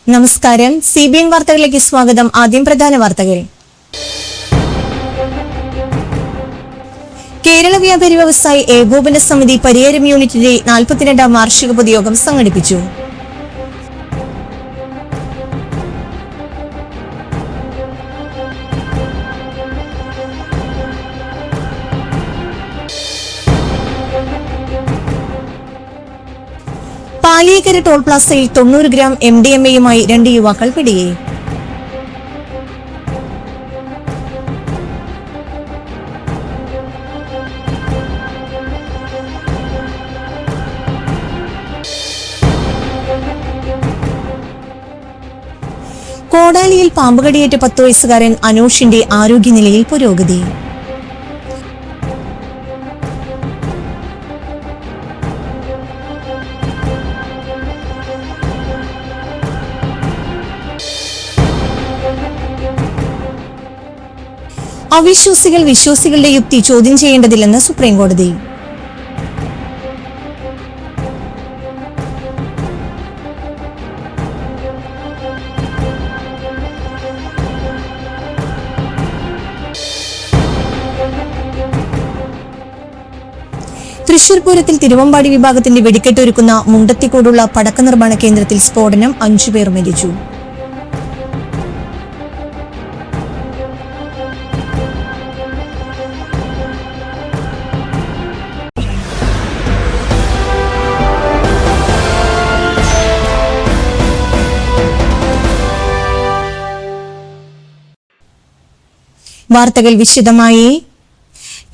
നമസ്കാരം. CBN വാർത്തകളിലേക്ക് സ്വാഗതം. ആദ്യം പ്രധാന വാർത്തകൾ. കേരള വ്യാപാരി വ്യവസായി ഏകോപന സമിതി പരിയാരം യൂണിറ്റിന്റെ 42ാം വാർഷിക പൊതുയോഗം സംഘടിപ്പിച്ചു. പാലിയേക്കര ടോൾ പ്ലാസയിൽ 90 ഗ്രാം MDMA-യുമായി 2 യുവാക്കൾ പിടിയിൽ. കോടാലിയിൽ പാമ്പുകടിയേറ്റ 10 വയസ്സുകാരൻ അനൂഷിന്റെ ആരോഗ്യനിലയിൽ പുരോഗതി. അവിശ്വാസികൾ വിശ്വാസികളുടെ യുക്തി ചോദ്യം ചെയ്യേണ്ടതില്ലെന്ന് സുപ്രീംകോടതി. തൃശൂർ പൂരത്തിൽ തിരുവമ്പാടി വിഭാഗത്തിന്റെ വെടിക്കെട്ടൊരുക്കുന്ന മുണ്ടത്തിക്കോടുള്ള പടക്ക നിർമ്മാണ കേന്ദ്രത്തിൽ സ്ഫോടനം, 5 പേർ മരിച്ചു. വാർത്തകൾ വിശദമായി.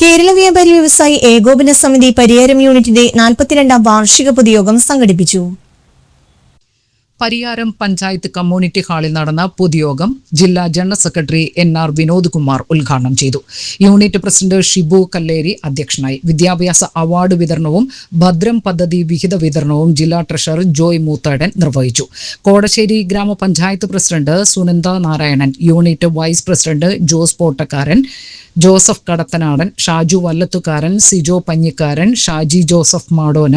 കേരള വ്യാപാരി വ്യവസായി ഏകോപന സമിതി പരിയാരം യൂണിറ്റിന്റെ 42ാം വാർഷിക പൊതുയോഗം സംഘടിപ്പിച്ചു. പരിയാരം പഞ്ചായത്ത് കമ്മ്യൂണിറ്റി ഹാളിൽ നടന്ന പൊതുയോഗം ജില്ലാ general secretary NR Vinod Kumar ഉദ്ഘാടനം ചെയ്തു. യൂണിറ്റ് പ്രസിഡന്റ് ഷിബു കല്ലേരി അധ്യക്ഷനായി. വിദ്യാഭ്യാസ അവാർഡ് വിതരണവും ഭദ്രം പദ്ധതി വിഹിത വിതരണവും ജില്ലാ ട്രഷറർ ജോയ് മൂത്തേടൻ നിർവഹിച്ചു. കോടശ്ശേരി ഗ്രാമപഞ്ചായത്ത് president Sunanda Narayanan, unit vice president Jose Pottakkaran, Joseph Kadathanadan, Shaju Vallathukaran, Sijo Panjikkaran, Shaji Joseph Madona,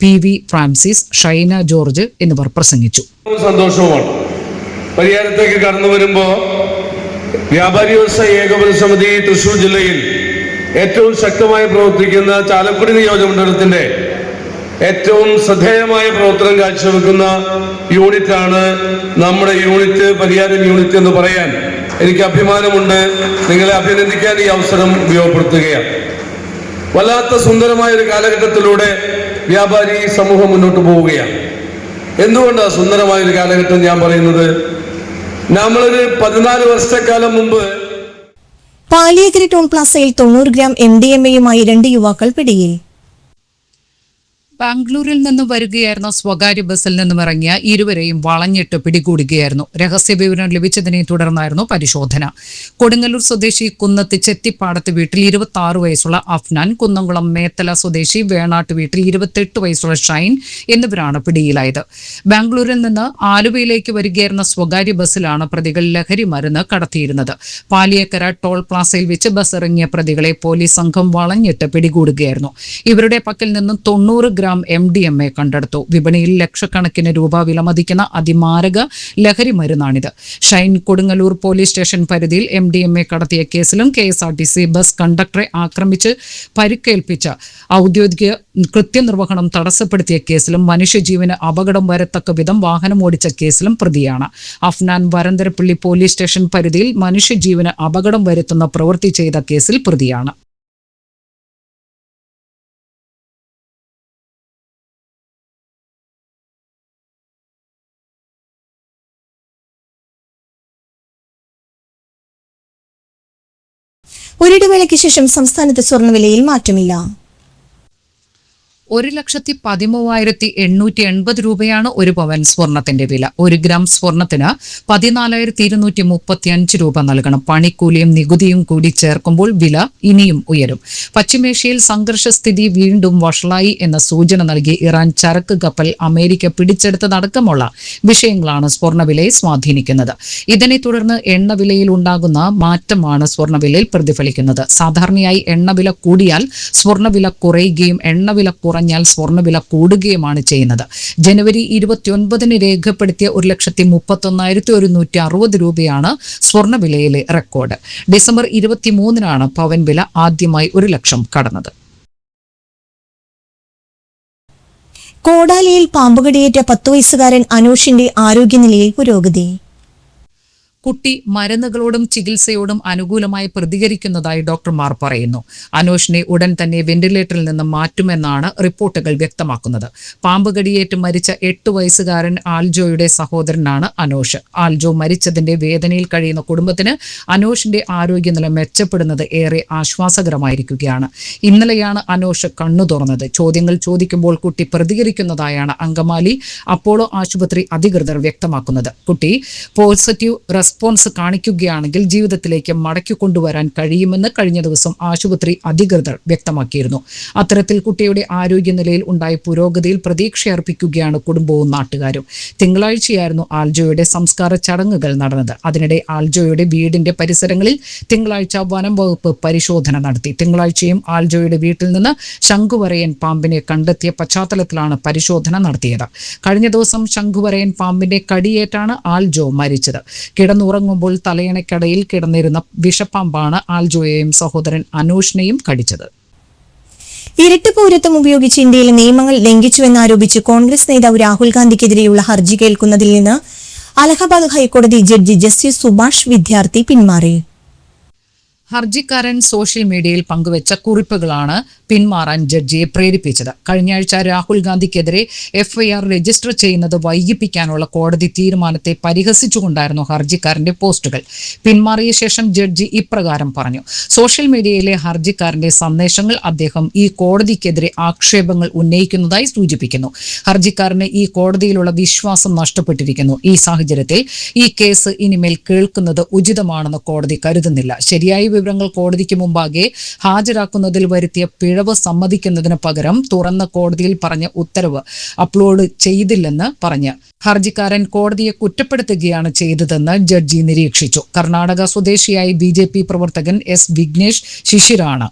PV Francis, Shaina George എന്നിവർ പ്രസംഗിച്ചു. സന്തോഷവുമാണ്. പരിയാരത്തേക്ക് കടന്നു വരുമ്പോൾ വ്യാപാരി വ്യവസായി ഏകോപന സമിതി തൃശൂർ ജില്ലയിൽ ഏറ്റവും ശക്തമായി പ്രവർത്തിക്കുന്ന ചാലക്കുടി നിയോജകമണ്ഡലത്തിന്റെ ഏറ്റവും ശ്രദ്ധേയമായ പ്രവർത്തനം കാഴ്ചവെക്കുന്ന യൂണിറ്റാണ് നമ്മുടെ യൂണിറ്റ്, പരിയാരം യൂണിറ്റ് എന്ന് പറയാൻ എനിക്ക് അഭിമാനമുണ്ട്. നിങ്ങളെ അഭിനന്ദിക്കാൻ ഈ അവസരം ഉപയോഗപ്പെടുത്തുകയാണ്. വല്ലാത്ത സുന്ദരമായ ഒരു കാലഘട്ടത്തിലൂടെ വ്യാപാരി സമൂഹം മുന്നോട്ട് പോവുകയാണ്. എന്തുകൊണ്ടാണ് സുന്ദരമായൊരു കാലഘട്ടം ഞാൻ പറയുന്നത്? നമ്മളൊരു 14 വർഷക്കാലം മുമ്പ് പാലിയേക്കര ടോൾ പ്ലാസയിൽ 90 ഗ്രാം MDMA-യുമായി 2 യുവാക്കൾ പിടിയിൽ. ബാംഗ്ലൂരിൽ നിന്നും വരികയായിരുന്ന സ്വകാര്യ ബസ്സിൽ നിന്നും ഇറങ്ങിയ ഇരുവരെയും വളഞ്ഞിട്ട് പിടികൂടുകയായിരുന്നു. രഹസ്യ വിവരം ലഭിച്ചതിനെ തുടർന്നായിരുന്നു പരിശോധന. കൊടുങ്ങല്ലൂർ സ്വദേശി കുന്നത്ത് ചെത്തിപ്പാടത്ത് വീട്ടിൽ 26 വയസ്സുള്ള അഫ്നാൻ, കുന്നംകുളം മേത്തല സ്വദേശി വേണാട്ട് വീട്ടിൽ 28 വയസ്സുള്ള ഷൈൻ എന്നിവരാണ് പിടിയിലായത്. ബാംഗ്ലൂരിൽ നിന്ന് ആലുവയിലേക്ക് വരികയായിരുന്ന സ്വകാര്യ ബസ്സിലാണ് പ്രതികൾ ലഹരി മരുന്ന് കടത്തിയിരുന്നത്. പാലിയേക്കര ടോൾ പ്ലാസയിൽ വെച്ച് ബസ് ഇറങ്ങിയ പ്രതികളെ പോലീസ് സംഘം വളഞ്ഞിട്ട് പിടികൂടുകയായിരുന്നു. ഇവരുടെ പക്കൽ നിന്നും 90 ഗ്രാം MDMA കണ്ടെടുത്തു. വിപണിയിൽ ലക്ഷക്കണക്കിന് രൂപ വിലമതിക്കുന്ന അതിമാരക ലഹരി മരുന്നാണിത്. ഷൈൻ കൊടുങ്ങല്ലൂർ പോലീസ് സ്റ്റേഷൻ പരിധിയിൽ MDMA കടത്തിയ കേസിലും KSRTC ബസ് കണ്ടക്ടറെ ആക്രമിച്ച് പരിക്കേൽപ്പിച്ച ഔദ്യോഗിക കൃത്യനിർവഹണം തടസ്സപ്പെടുത്തിയ കേസിലും മനുഷ്യജീവന് അപകടം വരത്തക്ക വിധം വാഹനം ഓടിച്ച കേസിലും പ്രതിയാണ്. അഫ്നാൻ വരന്തരപ്പള്ളി പോലീസ് സ്റ്റേഷൻ പരിധിയിൽ മനുഷ്യജീവന് അപകടം വരുത്തുന്ന പ്രവൃത്തി ചെയ്ത കേസിൽ പ്രതിയാണ്. ഒരിടവേളയ്ക്ക് ശേഷം സംസ്ഥാനത്ത് സ്വർണ്ണവിലയിൽ മാറ്റമില്ല. 1,13,880 രൂപയാണ് ഒരു പവൻ സ്വർണത്തിന്റെ വില. 1 ഗ്രാം സ്വർണത്തിന് 14,235 രൂപ നൽകണം. പണിക്കൂലിയും നികുതിയും കൂടി ചേർക്കുമ്പോൾ വില ഇനിയും ഉയരും. പശ്ചിമേഷ്യയിൽ സംഘർഷസ്ഥിതി വീണ്ടും വഷളായി എന്ന സൂചന നൽകി ഇറാൻ ചരക്ക് കപ്പൽ അമേരിക്ക പിടിച്ചെടുത്തതടക്കമുള്ള വിഷയങ്ങളാണ് സ്വർണ്ണവിലയെ സ്വാധീനിക്കുന്നത്. ഇതിനെ തുടർന്ന് എണ്ണവിലയിൽ ഉണ്ടാകുന്ന മാറ്റമാണ് സ്വർണ്ണവിലയിൽ പ്രതിഫലിക്കുന്നത്. സാധാരണയായി എണ്ണവില കൂടിയാൽ സ്വർണ്ണവില കുറയുകയും എണ്ണവില കുറഞ്ഞാൽ സ്വർണ്ണവില കൂടുകയുമാണ് ചെയ്യുന്നത്. ജനുവരി 29 രേഖപ്പെടുത്തിയ 1,31,160 രൂപയാണ് സ്വർണ്ണവിലയിലെ റെക്കോർഡ്. ഡിസംബർ 23 പവൻ വില ആദ്യമായി 1 ലക്ഷം കടന്നത്. കോടാലിയിൽ പാമ്പുകടിയേറ്റ 10 വയസ്സുകാരൻ അനൂഷിന്റെ ആരോഗ്യനിലയിൽ പുരോഗതി. കുട്ടി മരുന്നുകളോടും ചികിത്സയോടും അനുകൂലമായി പ്രതികരിക്കുന്നതായി ഡോക്ടർമാർ പറയുന്നു. അനൂഷിനെ ഉടൻ തന്നെ വെന്റിലേറ്ററിൽ നിന്ന് മാറ്റുമെന്നാണ് റിപ്പോർട്ടുകൾ വ്യക്തമാക്കുന്നത്. പാമ്പുകടിയേറ്റ് മരിച്ച 8 വയസ്സുകാരൻ ആൽജോയുടെ സഹോദരനാണ് അനൂഷ്. ആൽജോ മരിച്ചതിന്റെ വേദനയിൽ കഴിയുന്ന കുടുംബത്തിന് അനൂഷിന്റെ ആരോഗ്യനില മെച്ചപ്പെടുന്നത് ഏറെ ആശ്വാസകരമായിരിക്കുകയാണ്. ഇന്നലെയാണ് അനൂഷ് കണ്ണു തുറന്നത്. ചോദ്യങ്ങൾ ചോദിക്കുമ്പോൾ കുട്ടി പ്രതികരിക്കുന്നതായാണ് അങ്കമാലി അപ്പോളോ ആശുപത്രി അധികൃതർ വ്യക്തമാക്കുന്നത്. കുട്ടി പോസിറ്റീവ് റെസ്പോൺസ് കാണിക്കുകയാണെങ്കിൽ ജീവിതത്തിലേക്ക് മടക്കിക്കൊണ്ടുവരാൻ കഴിയുമെന്ന് കഴിഞ്ഞ ദിവസം ആശുപത്രി അധികൃതർ വ്യക്തമാക്കിയിരുന്നു. അത്തരത്തിൽ കുട്ടിയുടെ ആരോഗ്യനിലയിൽ ഉണ്ടായ പുരോഗതിയിൽ പ്രതീക്ഷയർപ്പിക്കുകയാണ് കുടുംബവും നാട്ടുകാരും. തിങ്കളാഴ്ചയായിരുന്നു ആൽജോയുടെ സംസ്കാര ചടങ്ങുകൾ നടന്നത്. അതിനിടെ ആൽജോയുടെ വീടിന്റെ പരിസരങ്ങളിൽ തിങ്കളാഴ്ച വനം വകുപ്പ് പരിശോധന നടത്തി. തിങ്കളാഴ്ചയും ആൽജോയുടെ വീട്ടിൽ നിന്ന് ശംഖുവരയൻ പാമ്പിനെ കണ്ടെത്തിയ പശ്ചാത്തലത്തിലാണ് പരിശോധന നടത്തിയത്. കഴിഞ്ഞ ദിവസം ശംഖുവരയൻ പാമ്പിന്റെ കടിയേറ്റാണ് ആൽജോ മരിച്ചത്. കിടന്നുറങ്ങുമ്പോൾ തലയണയ്ക്കടയിൽ കിടന്നിരുന്ന വിഷപ്പാമ്പാണ് ആൽജോയെയും സഹോദരൻ അനൂഷിനെയും കടിച്ചത്. ഇരട്ട പൗരത്വം ഉപയോഗിച്ച് ഇന്ത്യയിലെ നിയമങ്ങൾ ലംഘിച്ചുവെന്നാരോപിച്ച് കോൺഗ്രസ് നേതാവ് രാഹുൽ ഗാന്ധിക്കെതിരെയുള്ള ഹർജി കേൾക്കുന്നതിൽ നിന്ന് അലഹബാദ് ഹൈക്കോടതി ജഡ്ജി ജസ്റ്റിസ് സുഭാഷ് വിദ്യാർത്ഥി പിന്മാറി. ഹർജിക്കാരൻ സോഷ്യൽ മീഡിയയിൽ പങ്കുവച്ച കുറിപ്പുകളാണ് പിന്മാറാൻ ജഡ്ജിയെ പ്രേരിപ്പിച്ചത്. കഴിഞ്ഞയാഴ്ച രാഹുൽ ഗാന്ധിക്കെതിരെ FIR രജിസ്റ്റർ ചെയ്യുന്നത് വൈകിപ്പിക്കാനുള്ള കോടതി തീരുമാനത്തെ പരിഹസിച്ചുകൊണ്ടായിരുന്നു ഹർജിക്കാരന്റെ പോസ്റ്റുകൾ. പിന്മാറിയ ശേഷം ജഡ്ജി ഇപ്രകാരം പറഞ്ഞു. സോഷ്യൽ മീഡിയയിലെ ഹർജിക്കാരന്റെ സന്ദേശങ്ങൾ അദ്ദേഹം ഈ കോടതിക്കെതിരെ ആക്ഷേപങ്ങൾ ഉന്നയിക്കുന്നതായി സൂചിപ്പിക്കുന്നു. ഹർജിക്കാരന് ഈ കോടതിയിലുള്ള വിശ്വാസം നഷ്ടപ്പെട്ടിരിക്കുന്നു. ഈ സാഹചര്യത്തിൽ ഈ കേസ് ഇനിമേൽ കേൾക്കുന്നത് ഉചിതമാണെന്ന് കോടതി കരുതുന്നില്ല. ശരിയായ വിവരങ്ങൾ കോടതിക്ക് മുമ്പാകെ ഹാജരാക്കുന്നതിൽ വരുത്തിയ പിഴവ് സമ്മതിക്കുന്നതിന് പകരം തുറന്ന കോടതിയിൽ പറഞ്ഞ ഉത്തരവ് അപ്ലോഡ് ചെയ്തില്ലെന്ന് പറഞ്ഞ് ഹർജിക്കാരൻ കോടതിയെ കുറ്റപ്പെടുത്തുകയാണ് ചെയ്തതെന്ന് ജഡ്ജി നിരീക്ഷിച്ചു. കർണാടക സ്വദേശിയായ BJP പ്രവർത്തകൻ S. വിഘ്നേഷ് ശിശിരാണ്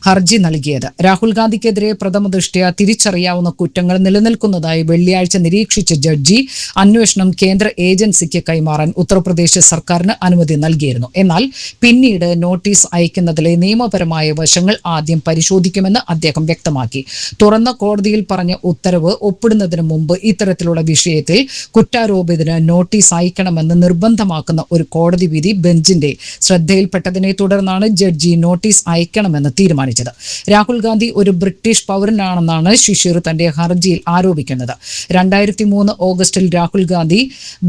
ഹർജി നൽകിയത്. രാഹുൽ ഗാന്ധിക്കെതിരെ പ്രഥമദൃഷ്ട്യാ തിരിച്ചറിയാവുന്ന കുറ്റങ്ങൾ നിലനിൽക്കുന്നതായി വെള്ളിയാഴ്ച നിരീക്ഷിച്ച ജഡ്ജി അന്വേഷണം കേന്ദ്ര ഏജൻസിക്ക് കൈമാറാൻ ഉത്തർപ്രദേശ് സർക്കാരിന് അനുമതി നൽകിയിരുന്നു. എന്നാൽ പിന്നീട് നോട്ടീസ് അയക്കുന്നതിലെ നിയമപരമായ വശങ്ങൾ ആദ്യം പരിശോധിക്കുമെന്ന് അദ്ദേഹം വ്യക്തമാക്കി. തുറന്ന കോടതിയിൽ പറഞ്ഞ ഉത്തരവ് ഒപ്പിടുന്നതിന് മുമ്പ് ഇത്തരത്തിലുള്ള വിഷയത്തിൽ കുറ്റാരോപിതന് നോട്ടീസ് അയക്കണമെന്ന് നിർബന്ധമാക്കുന്ന ഒരു കോടതി വിധി ബെഞ്ചിന്റെ ശ്രദ്ധയിൽപ്പെട്ടതിനെ തുടർന്നാണ് ജഡ്ജി നോട്ടീസ് അയക്കണമെന്ന് തീരുമാനിച്ചത്. രാഹുൽ ഗാന്ധി ഒരു ബ്രിട്ടീഷ് പൗരനാണെന്നാണ് ശിശിർ തന്റെ ഹർജിയിൽ ആരോപിക്കുന്നത്. 2003 ഓഗസ്റ്റിൽ രാഹുൽ ഗാന്ധി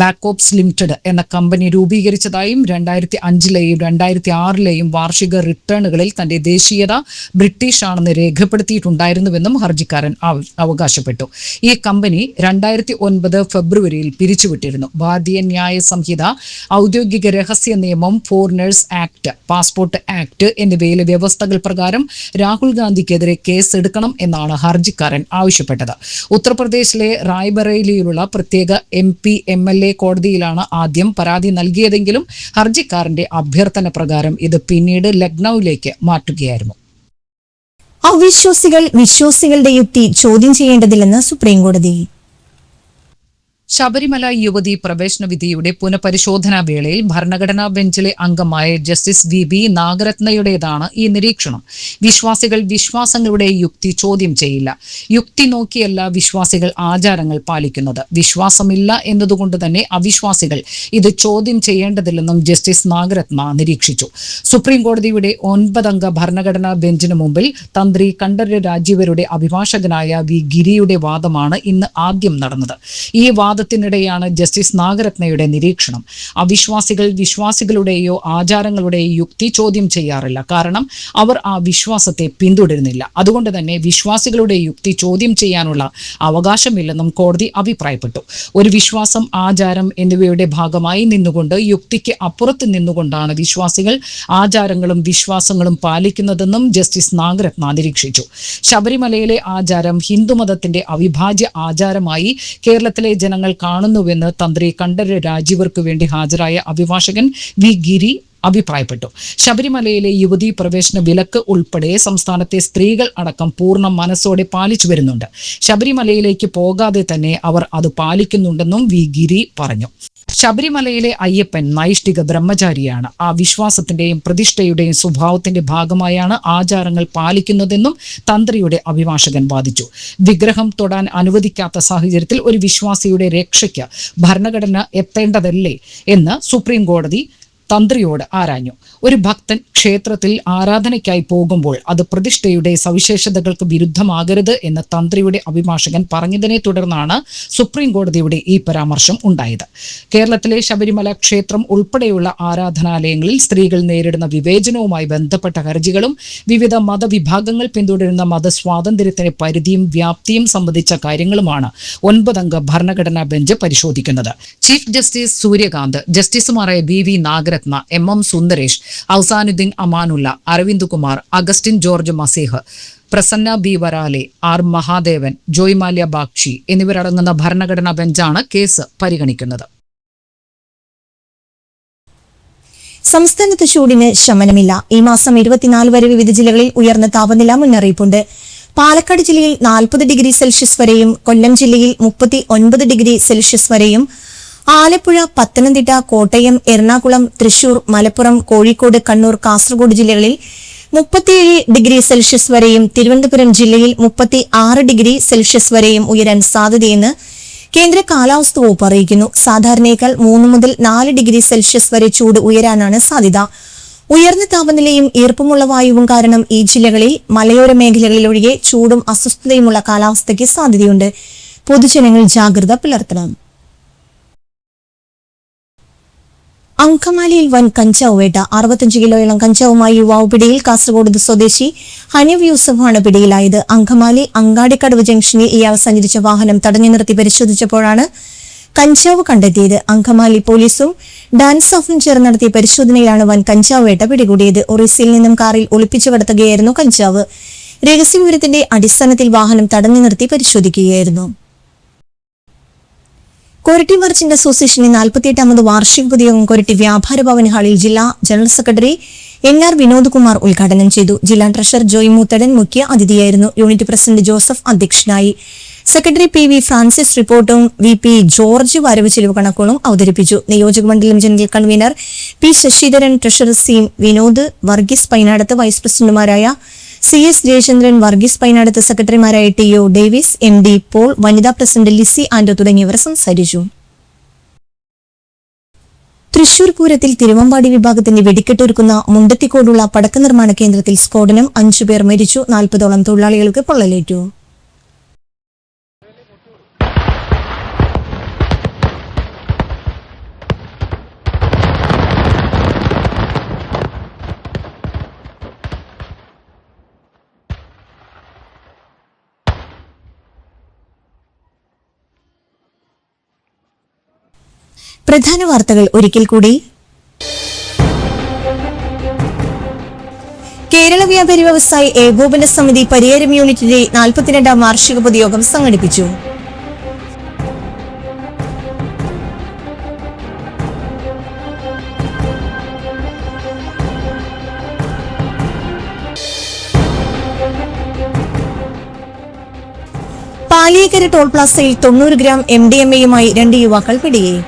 ബാക്കോപ്സ് ലിമിറ്റഡ് എന്ന കമ്പനി രൂപീകരിച്ചതായും 2005 2006 വാർഷിക റിട്ടേണുകളിൽ തന്റെ ദേശീയത ബ്രിട്ടീഷ് ആണെന്ന് രേഖപ്പെടുത്തിയിട്ടുണ്ടായിരുന്നുവെന്നും ഹർജിക്കാരൻ അവകാശപ്പെട്ടു. ഈ കമ്പനി 2009 ഫെബ്രുവരിയിൽ പിരിച്ചുവിട്ടിരുന്നു. ഭാരതീയ ന്യായ സംഹിത, ഔദ്യോഗിക രഹസ്യ നിയമം, ഫോറിനേഴ്സ് ആക്ട്, പാസ്പോർട്ട് ആക്ട് എന്നിവയിലെ വ്യവസ്ഥകൾ പ്രകാരം രാഹുൽ ഗാന്ധിക്കെതിരെ കേസ് എടുക്കണം എന്നാണ് ഹർജിക്കാരൻ ആവശ്യപ്പെട്ടത്. ഉത്തർപ്രദേശിലെ റായ്ബറേലിയിലുള്ള പ്രത്യേക MP MLA കോടതിയിലാണ് ആദ്യം പരാതി നൽകിയതെങ്കിലും ഹർജിക്കാരന്റെ അഭ്യർത്ഥന പ്രകാരം ഇത് പിന്നീട് ലക്നൌവിലേക്ക് മാറ്റുകയായിരുന്നു. അവിശ്വാസികൾ വിശ്വാസികളുടെ യുക്തി ചോദ്യം ചെയ്യേണ്ടതില്ലെന്ന് സുപ്രീംകോടതി. ശബരിമല യുവതി പ്രവേശന വിധിയുടെ പുനഃപരിശോധനാ വേളയിൽ ഭരണഘടനാ ബെഞ്ചിലെ അംഗമായ ജസ്റ്റിസ് VB നാഗരത്നയുടേതാണ് ഈ നിരീക്ഷണം. വിശ്വാസികൾ വിശ്വാസങ്ങളുടെ യുക്തി ചോദ്യം ചെയ്യില്ല. യുക്തി നോക്കിയല്ല വിശ്വാസികൾ ആചാരങ്ങൾ പാലിക്കുന്നത്. വിശ്വാസമില്ല എന്നതുകൊണ്ട് തന്നെ അവിശ്വാസികൾ ഇത് ചോദ്യം ചെയ്യേണ്ടതില്ലെന്നും ജസ്റ്റിസ് നാഗരത്ന നിരീക്ഷിച്ചു. സുപ്രീം കോടതിയുടെ 9-അംഗ ഭരണഘടനാ ബെഞ്ചിന് മുമ്പിൽ തന്ത്രി കണ്ഠരര് രാജീവരുടെ അഭിഭാഷകനായ V. ഗിരിയുടെ വാദമാണ് ഇന്ന് ആദ്യം നടന്നത്. ഈ വാദത്തിനിടെയാണ് ജസ്റ്റിസ് നാഗരത്നയുടെ നിരീക്ഷണം. അവിശ്വാസികൾ വിശ്വാസികളുടെയോ ആചാരങ്ങളുടെയോ യുക്തി ചോദ്യം ചെയ്യാറില്ല. കാരണം അവർ ആ വിശ്വാസത്തെ പിന്തുടരുന്നില്ല. അതുകൊണ്ട് തന്നെ വിശ്വാസികളുടെ യുക്തി ചോദ്യം ചെയ്യാനുള്ള അവകാശമില്ലെന്നും കോടതി അഭിപ്രായപ്പെട്ടു. ഒരു വിശ്വാസം, ആചാരം എന്നിവയുടെ ഭാഗമായി നിന്നുകൊണ്ട് യുക്തിക്ക് അപ്പുറത്ത് നിന്നുകൊണ്ടാണ് വിശ്വാസികൾ ആചാരങ്ങളും വിശ്വാസങ്ങളും പാലിക്കുന്നതെന്നും ജസ്റ്റിസ് നാഗരത്ന നിരീക്ഷിച്ചു. ശബരിമലയിലെ ആചാരം ഹിന്ദുമതത്തിന്റെ അവിഭാജ്യ ആചാരമായി കേരളത്തിലെ ജനങ്ങൾ കാണുന്നുവെന്ന് തന്ത്രി കണ്ഠരര് രാജീവർക്ക് വേണ്ടി ഹാജരായ അഭിഭാഷകൻ V. ഗിരി അഭിപ്രായപ്പെട്ടു. ശബരിമലയിലെ യുവതീ പ്രവേശന വിലക്ക് ഉൾപ്പെടെ സംസ്ഥാനത്തെ സ്ത്രീകൾ അടക്കം പൂർണ്ണ മനസ്സോടെ പാലിച്ചു വരുന്നുണ്ട്. ശബരിമലയിലേക്ക് പോകാതെ തന്നെ അവർ അത് പാലിക്കുന്നുണ്ടെന്നും വി ഗിരി പറഞ്ഞു. ശബരിമലയിലെ അയ്യപ്പൻ നൈഷ്ഠിക ബ്രഹ്മചാരിയാണ്. ആ വിശ്വാസത്തിന്റെയും പ്രതിഷ്ഠയുടെയും സ്വഭാവത്തിന്റെ ഭാഗമായാണ് ആചാരങ്ങൾ പാലിക്കുന്നതെന്നും തന്ത്രിയുടെ അഭിഭാഷകൻ വാദിച്ചു. വിഗ്രഹം തൊടാൻ അനുവദിക്കാത്ത സാഹചര്യത്തിൽ ഒരു വിശ്വാസിയുടെ രക്ഷയ്ക്ക് ഭരണഘടന എത്തേണ്ടതല്ലേ എന്ന് സുപ്രീം കോടതി തന്ത്രിയോട് ആരാഞ്ഞു. ഒരു ഭക്തൻ ക്ഷേത്രത്തിൽ ആരാധനയ്ക്കായി പോകുമ്പോൾ അത് പ്രതിഷ്ഠയുടെ സവിശേഷതകൾക്ക് വിരുദ്ധമാകരുത് എന്ന് തന്ത്രിയുടെ അഭിഭാഷകൻ പറഞ്ഞതിനെ തുടർന്നാണ് സുപ്രീം കോടതിയുടെ ഈ പരാമർശം ഉണ്ടായത്. കേരളത്തിലെ ശബരിമല ക്ഷേത്രം ഉൾപ്പെടെയുള്ള ആരാധനാലയങ്ങളിൽ സ്ത്രീകൾ നേരിടുന്ന വിവേചനവുമായി ബന്ധപ്പെട്ട ഹർജികളും വിവിധ മതവിഭാഗങ്ങൾ പിന്തുടരുന്ന മതസ്വാതന്ത്ര്യത്തിന് പരിധിയും വ്യാപ്തിയും സംബന്ധിച്ച കാര്യങ്ങളുമാണ് 9-അംഗ ഭരണഘടനാ ബെഞ്ച് പരിശോധിക്കുന്നത്. ചീഫ് ജസ്റ്റിസ് സൂര്യകാന്ത്, ജസ്റ്റിസുമാരായ BV Nagarathna, MM Sundaresh, Ahsanuddin Amanullah, Aravind Kumar, Augustine George Masih, Prasanna B Varale, R Mahadevan, Joymalya Bagchi എന്നിവരടങ്ങുന്ന ഭരണഘടനാ ബെഞ്ചാണ് കേസ് പരിഗണിക്കുന്നത്. സംസ്ഥാനത്ത് ചൂടിന് ശമനമില്ല. ഈ മാസം 24 വരെ വിവിധ ജില്ലകളിൽ ഉയർന്ന താപനില മുന്നറിയിപ്പുണ്ട്. പാലക്കാട് ജില്ലയിൽ 40 ഡിഗ്രി സെൽഷ്യസ് വരെയും, കൊല്ലം ജില്ലയിൽ 39 ഡിഗ്രി സെൽഷ്യസ് വരെയും, ആലപ്പുഴ, പത്തനംതിട്ട, കോട്ടയം, എറണാകുളം, തൃശൂർ, മലപ്പുറം, കോഴിക്കോട്, കണ്ണൂർ, കാസർഗോഡ് ജില്ലകളിൽ 37 ഡിഗ്രി സെൽഷ്യസ് വരെയും, തിരുവനന്തപുരം ജില്ലയിൽ 36 ഡിഗ്രി സെൽഷ്യസ് വരെയും ഉയരാൻ സാധ്യതയെന്ന് കേന്ദ്ര കാലാവസ്ഥാ വകുപ്പ് അറിയിക്കുന്നു. സാധാരണയേക്കാൾ 3 മുതൽ 4 ഡിഗ്രി സെൽഷ്യസ് വരെ ചൂട് ഉയരാനാണ് സാധ്യത. ഉയർന്ന താപനിലയും ഈർപ്പമുള്ള വായുവും കാരണം ഈ ജില്ലകളിൽ മലയോര മേഖലകളിലൊഴികെ ചൂടും അസ്വസ്ഥതയുമുള്ള കാലാവസ്ഥയ്ക്ക് സാധ്യതയുണ്ട്. പൊതുജനങ്ങൾ ജാഗ്രത പുലർത്തണം. അങ്കമാലിയിൽ വൻ കഞ്ചാവ് വേട്ട. 65 കിലോയോളം കഞ്ചാവുമായി യുവാവ് പിടിയിൽ. കാസർഗോഡ് സ്വദേശി ഹനീഫ് യൂസഫാണ് പിടിയിലായത്. അങ്കമാലി അങ്ങാടിക്കടവ് ജംഗ്ഷനിൽ ഇയാൾ സഞ്ചരിച്ച വാഹനം തടഞ്ഞു നിർത്തി പരിശോധിച്ചപ്പോഴാണ് കഞ്ചാവ് കണ്ടെത്തിയത്. അങ്കമാലി പോലീസും ഡാൻസ് ഓഫും ചേർന്ന് നടത്തിയ പരിശോധനയിലാണ് വൻ കഞ്ചാവ് വേട്ട പിടികൂടിയത്. ഒറീസയിൽ നിന്നും കാറിൽ ഒളിപ്പിച്ചു കടത്തുകയായിരുന്നു കഞ്ചാവ്. രഹസ്യവിവരത്തിന്റെ അടിസ്ഥാനത്തിൽ വാഹനം തടഞ്ഞു നിർത്തി പരിശോധിക്കുകയായിരുന്നു. കൊരട്ടി മർച്ചന്റ് അസോസിയേഷന്റെ 48ാമത് വാർഷിക പൊതുയോഗം കൊരട്ടി വ്യാപാര ഭവൻ ഹാളിൽ ജില്ലാ general secretary NR Vinod Kumar ഉദ്ഘാടനം ചെയ്തു. ജില്ലാ ട്രഷറർ ജോയ് മൂത്തടൻ മുഖ്യ അതിഥിയായിരുന്നു. യൂണിറ്റ് പ്രസിഡന്റ് ജോസഫ് അധ്യക്ഷനായി. സെക്രട്ടറി PV ഫ്രാൻസിസ് റിപ്പോർട്ടും VP ജോർജ് വരവ് ചെലവ് കണക്കുകളും അവതരിപ്പിച്ചു. നിയോജക മണ്ഡലം general convener P Sasidharan, treasurer C Vinod, Varghese Painadath, vice പ്രസിഡന്റുമാരായ CS ജയചന്ദ്രൻ, വർഗീസ് പൈനാടത്ത്, സെക്രട്ടറിമാരായ TO ഡേവിസ്, MD പോൾ, വനിതാ പ്രസിഡന്റ് ലിസി ആന്റോ തുടങ്ങിയവർ സംസാരിച്ചു. തൃശൂർ പൂരത്തിൽ തിരുവമ്പാടി വിഭാഗത്തിന്റെ വെടിക്കെട്ടൊരുക്കുന്ന മുണ്ടത്തിക്കോടുള്ള പടക്ക നിർമ്മാണ കേന്ദ്രത്തിൽ സ്ഫോടനം. 5 പേർ മരിച്ചു. 40ഓളം തൊഴിലാളികൾക്ക് പൊള്ളലേറ്റു. പ്രധാന വാർത്തകൾ ഒരിക്കൽ കൂടി. കേരള വ്യാപാരി വ്യവസായി ഏകോപന സമിതി പരിയാരം യൂണിറ്റിന്റെ 42ാം വാർഷിക പൊതുയോഗം സംഘടിപ്പിച്ചു. പാലിയേക്കര ടോൾ പ്ലാസയിൽ 90 ഗ്രാം MDMA-യുമായി 2 യുവാക്കൾ പിടിയിൽ.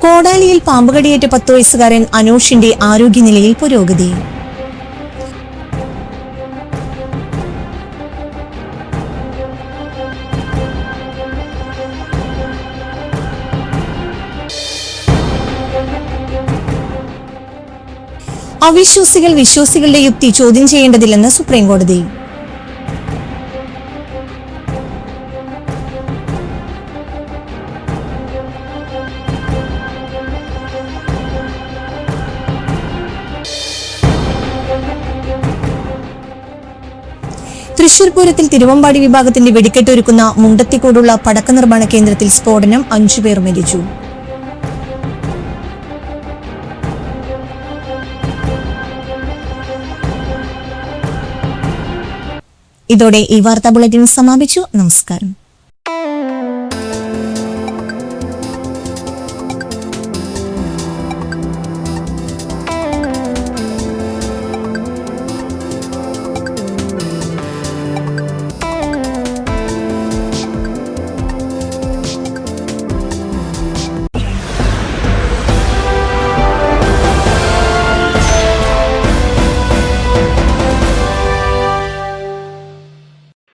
കോടാലിയിൽ പാമ്പുകടിയേറ്റ 10 വയസ്സുകാരൻ അനൂഷിന്റെ ആരോഗ്യനിലയിൽ പുരോഗതി. അവിശ്വാസികൾ വിശ്വാസികളുടെ യുക്തി ചോദ്യം ചെയ്യേണ്ടതില്ലെന്ന് സുപ്രീം കോടതി. തൃശൂർ പൂരത്തിൽ തിരുവമ്പാടി വിഭാഗത്തിന്റെ വെടിക്കെട്ടൊരുക്കുന്ന മുണ്ടത്തിക്കോടുള്ള പടക്ക നിർമ്മാണ കേന്ദ്രത്തിൽ സ്ഫോടനം. 5 പേർ മരിച്ചു. ഇതോടെ ഈ വാർത്താ ബുള്ളറ്റിൻ സമാപിച്ചു. നമസ്കാരം.